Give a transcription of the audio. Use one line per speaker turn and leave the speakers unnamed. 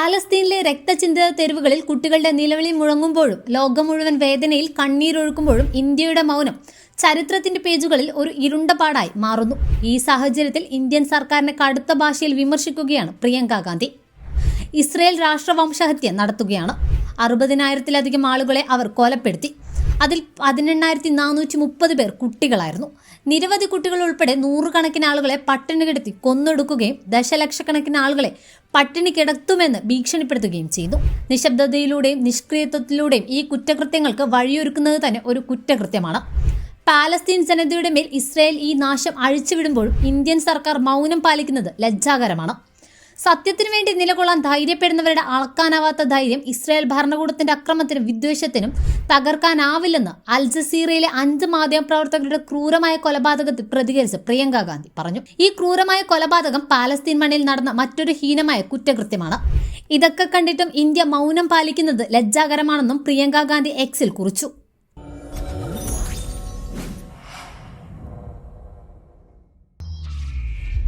പാലസ്തീനിലെ രക്തചിന്തിത തെരുവുകളിൽ കുട്ടികളുടെ നിലവിളി മുഴങ്ങുമ്പോഴും ലോകം മുഴുവൻ വേദനയിൽ കണ്ണീരൊഴുക്കുമ്പോഴും ഇന്ത്യയുടെ മൗനം ചരിത്രത്തിന്റെ പേജുകളിൽ ഒരു ഇരുണ്ട പാടായി മാറുന്നു. ഈ സാഹചര്യത്തിൽ ഇന്ത്യൻ സർക്കാരിനെ കടുത്ത ഭാഷയിൽ വിമർശിക്കുകയാണ് പ്രിയങ്ക ഗാന്ധി. ഇസ്രയേൽ രാഷ്ട്രവംശഹത്യ നടത്തുകയാണ്. 60,000-ലധികം ആളുകളെ അവർ കൊലപ്പെടുത്തി. അതിൽ 18,430 പേർ കുട്ടികളായിരുന്നു. നിരവധി കുട്ടികൾ ഉൾപ്പെടെ നൂറുകണക്കിന് ആളുകളെ പട്ടിണി കിടത്തി കൊന്നൊടുക്കുകയും ദശലക്ഷക്കണക്കിന് ആളുകളെ പട്ടിണി കിടത്തുമെന്ന് ഭീഷണിപ്പെടുത്തുകയും ചെയ്തു. നിശബ്ദതയിലൂടെയും നിഷ്ക്രിയത്വത്തിലൂടെയും ഈ കുറ്റകൃത്യങ്ങൾക്ക് വഴിയൊരുക്കുന്നത് തന്നെ ഒരു കുറ്റകൃത്യമാണ്. പാലസ്തീൻ ജനതയുടെ മേൽ ഇസ്രായേൽ ഈ നാശം അഴിച്ചുവിടുമ്പോഴും ഇന്ത്യൻ സർക്കാർ മൗനം പാലിക്കുന്നത് ലജ്ജാകരമാണ്. സത്യത്തിനു വേണ്ടി നിലകൊള്ളാൻ ധൈര്യപ്പെടുന്നവരുടെ അളക്കാനാവാത്ത ധൈര്യം ഇസ്രായേൽ ഭരണകൂടത്തിന്റെ അക്രമത്തിനും വിദ്വേഷത്തിനും തകർക്കാനാവില്ലെന്ന് അൽ ജസീറയിലെ 5 മാധ്യമപ്രവർത്തകരുടെ ക്രൂരമായ കൊലപാതകത്തിൽ പ്രതികരിച്ച് പ്രിയങ്ക ഗാന്ധി പറഞ്ഞു. ഈ ക്രൂരമായ കൊലപാതകം പാലസ്തീൻ മണ്ണിൽ നടന്ന മറ്റൊരു ഹീനമായ കുറ്റകൃത്യമാണ്. ഇതൊക്കെ കണ്ടിട്ടും ഇന്ത്യ മൗനം പാലിക്കുന്നത് ലജ്ജാകരമാണെന്നും പ്രിയങ്ക ഗാന്ധി എക്സിൽ കുറിച്ചു.